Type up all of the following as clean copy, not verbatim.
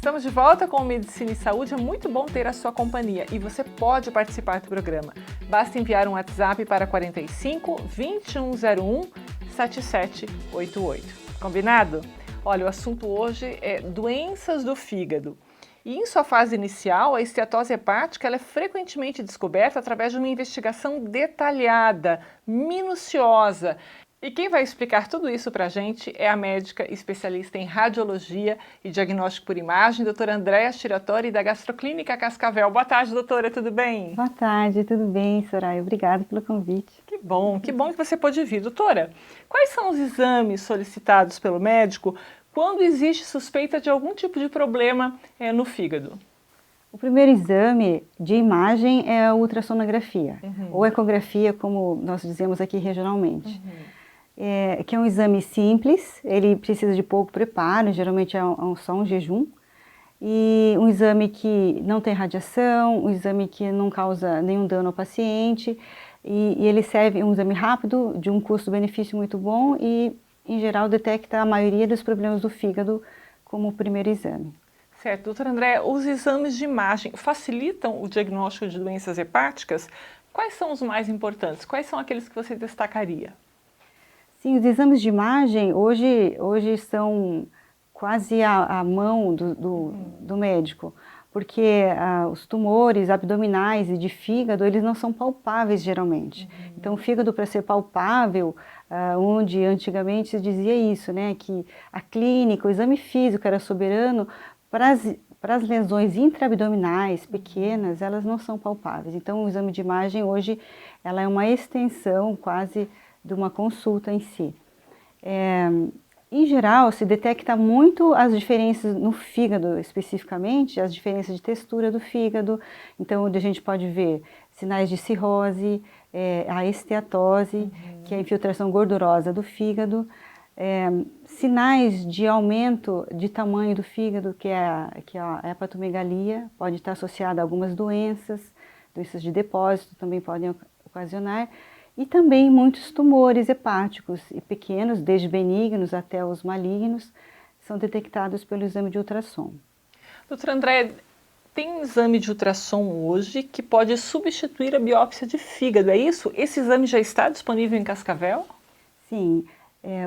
Estamos de volta com o Medicina e Saúde. É muito bom ter a sua companhia e você pode participar do programa. Basta enviar um WhatsApp para 45 2101 7788. Combinado? Olha, o assunto hoje é doenças do fígado. E em sua fase inicial, a esteatose hepática ela é frequentemente descoberta através de uma investigação detalhada, minuciosa. E quem vai explicar tudo isso para a gente é a médica especialista em radiologia e diagnóstico por imagem, doutora Andréa Shiratori, da Gastroclínica Cascavel. Boa tarde, doutora, tudo bem? Boa tarde, tudo bem, Soraya? Obrigada pelo convite. Que bom que você pôde vir. Doutora, quais são os exames solicitados pelo médico quando existe suspeita de algum tipo de problema no fígado? O primeiro exame de imagem é a ultrassonografia, ou ecografia, como nós dizemos aqui regionalmente. Que é um exame simples, ele precisa de pouco preparo, geralmente só um jejum, e um exame que não tem radiação, um exame que não causa nenhum dano ao paciente, e ele serve, um exame rápido, de um custo-benefício muito bom e, em geral, detecta a maioria dos problemas do fígado como o primeiro exame. Certo, doutora Andréa, os exames de imagem facilitam o diagnóstico de doenças hepáticas? Quais são os mais importantes? Quais são aqueles que você destacaria? Sim, os exames de imagem hoje são quase à mão do médico, porque os tumores abdominais e de fígado, eles não são palpáveis geralmente. Então, o fígado, para ser palpável, onde antigamente se dizia isso, né, que a clínica, o exame físico era soberano, para as lesões intraabdominais pequenas, elas não são palpáveis. Então, o exame de imagem hoje, ela é uma extensão quase de uma consulta em si. Em geral, se detecta muito as diferenças no fígado, especificamente, as diferenças de textura do fígado. Então, onde a gente pode ver sinais de cirrose, a esteatose, que é a infiltração gordurosa do fígado, sinais de aumento de tamanho do fígado, que é a hepatomegalia, pode estar associada a algumas doenças de depósito também podem ocasionar, e também muitos tumores hepáticos, e pequenos, desde benignos até os malignos, são detectados pelo exame de ultrassom. Doutora Andréa, tem exame de ultrassom hoje que pode substituir a biópsia de fígado, é isso? Esse exame já está disponível em Cascavel? Sim,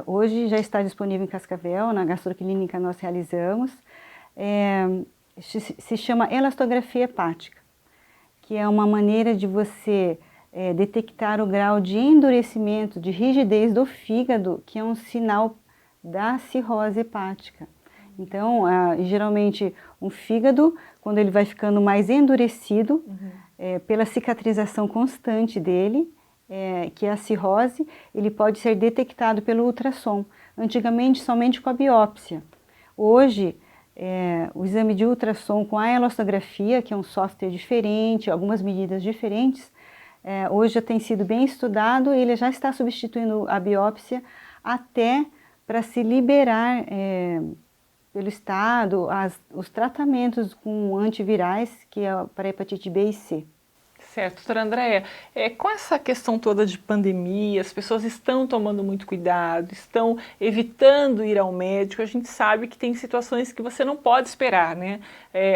hoje já está disponível em Cascavel, na gastroclínica nós realizamos. Se chama elastografia hepática, que é uma maneira de você detectar o grau de endurecimento, de rigidez do fígado, que é um sinal da cirrose hepática. Então, geralmente, um fígado, quando ele vai ficando mais endurecido, pela cicatrização constante dele, que é a cirrose, ele pode ser detectado pelo ultrassom. Antigamente, somente com a biópsia. Hoje, o exame de ultrassom com a elastografia, que é um software diferente, algumas medidas diferentes, hoje já tem sido bem estudado e ele já está substituindo a biópsia até para se liberar pelo Estado os tratamentos com antivirais, que é para hepatite B e C. Certo, doutora Andréa, com essa questão toda de pandemia, as pessoas estão tomando muito cuidado, estão evitando ir ao médico, a gente sabe que tem situações que você não pode esperar, né?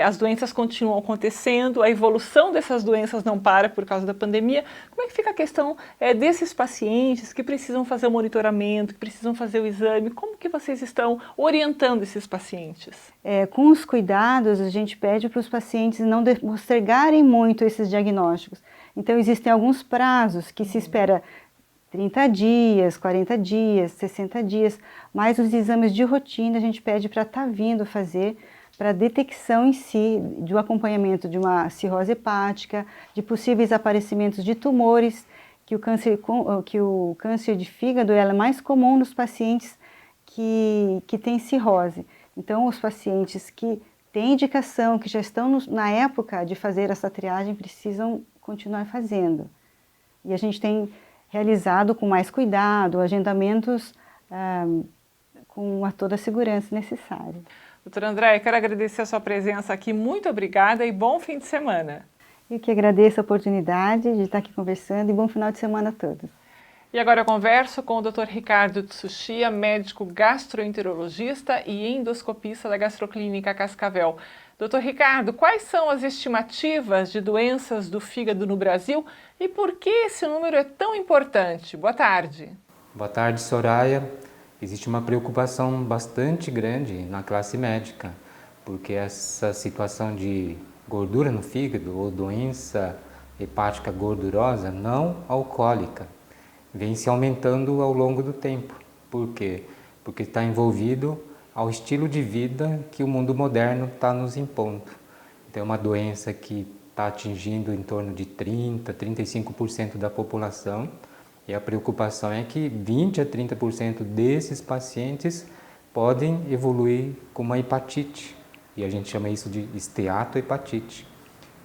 As doenças continuam acontecendo, a evolução dessas doenças não para por causa da pandemia. Como é que fica a questão desses pacientes que precisam fazer o monitoramento, que precisam fazer o exame? Como que vocês estão orientando esses pacientes? Com os cuidados, a gente pede para os pacientes não postergarem muito esses diagnósticos. Então, existem alguns prazos que se espera 30 dias, 40 dias, 60 dias, mas os exames de rotina a gente pede para estar vindo fazer para a detecção em si, do acompanhamento de uma cirrose hepática, de possíveis aparecimentos de tumores, que o câncer de fígado é mais comum nos pacientes que têm cirrose. Então, os pacientes que têm indicação, que já estão na época de fazer essa triagem, precisam continuar fazendo. E a gente tem realizado com mais cuidado, agendamentos com toda a segurança necessária. Doutora Andréa, quero agradecer a sua presença aqui, muito obrigada e bom fim de semana. Eu que agradeço a oportunidade de estar aqui conversando e bom final de semana a todos. E agora eu converso com o Dr. Ricardo Tsuchiya, médico gastroenterologista e endoscopista da Gastroclínica Cascavel. Dr. Ricardo, quais são as estimativas de doenças do fígado no Brasil e por que esse número é tão importante? Boa tarde. Boa tarde, Soraya. Existe uma preocupação bastante grande na classe médica, porque essa situação de gordura no fígado ou doença hepática gordurosa não alcoólica vem se aumentando ao longo do tempo. Por quê? Porque está envolvido ao estilo de vida que o mundo moderno está nos impondo. Então é uma doença que está atingindo em torno de 30-35% da população e a preocupação é que 20 a 30% desses pacientes podem evoluir com uma hepatite e a gente chama isso de esteatohepatite.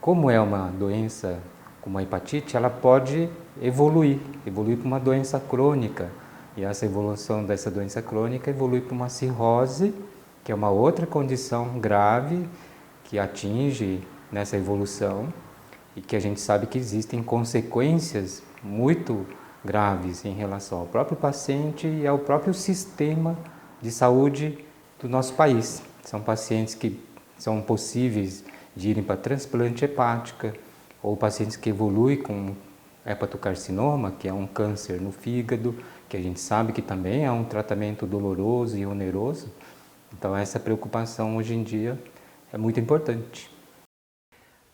Como é uma doença com uma hepatite, ela pode evoluir para uma doença crônica. E essa evolução dessa doença crônica evolui para uma cirrose, que é uma outra condição grave que atinge nessa evolução e que a gente sabe que existem consequências muito graves em relação ao próprio paciente e ao próprio sistema de saúde do nosso país. São pacientes que são possíveis de irem para transplante hepático, ou pacientes que evoluem com hepatocarcinoma, que é um câncer no fígado, que a gente sabe que também é um tratamento doloroso e oneroso. Então essa preocupação hoje em dia é muito importante.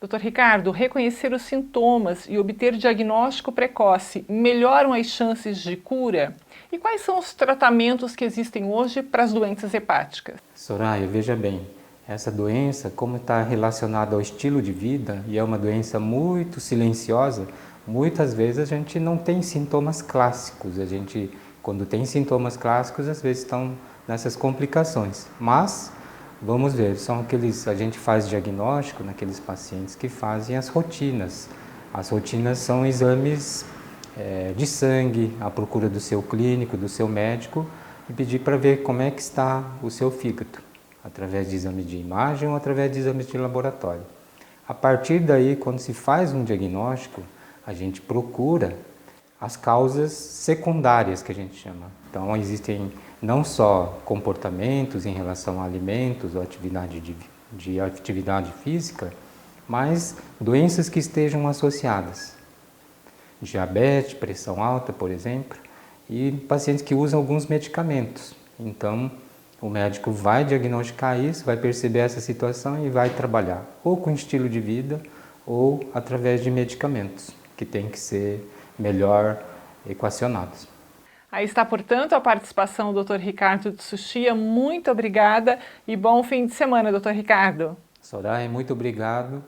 Dr. Ricardo, reconhecer os sintomas e obter diagnóstico precoce melhoram as chances de cura? E quais são os tratamentos que existem hoje para as doenças hepáticas? Soraya, veja bem, essa doença, como está relacionada ao estilo de vida e é uma doença muito silenciosa, muitas vezes a gente não tem sintomas clássicos. A gente, quando tem sintomas clássicos, às vezes estão nessas complicações. Mas, vamos ver, a gente faz diagnóstico naqueles pacientes que fazem as rotinas. As rotinas são exames de sangue, à procura do seu clínico, do seu médico, e pedir para ver como é que está o seu fígado, através de exame de imagem ou através de exames de laboratório. A partir daí, quando se faz um diagnóstico, a gente procura as causas secundárias que a gente chama. Então existem não só comportamentos em relação a alimentos ou de atividade física, mas doenças que estejam associadas. Diabetes, pressão alta, por exemplo, e pacientes que usam alguns medicamentos. Então, o médico vai diagnosticar isso, vai perceber essa situação e vai trabalhar ou com estilo de vida ou através de medicamentos, que tem que ser melhor equacionados. Aí está, portanto, a participação do Dr. Ricardo Tsuchiya. Muito obrigada e bom fim de semana, Dr. Ricardo. Soraya, muito obrigado.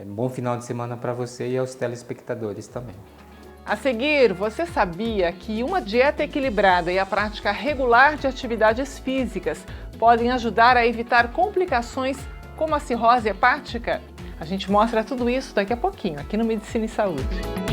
Bom final de semana para você e aos telespectadores também. A seguir, você sabia que uma dieta equilibrada e a prática regular de atividades físicas podem ajudar a evitar complicações como a cirrose hepática? A gente mostra tudo isso daqui a pouquinho, aqui no Medicina e Saúde.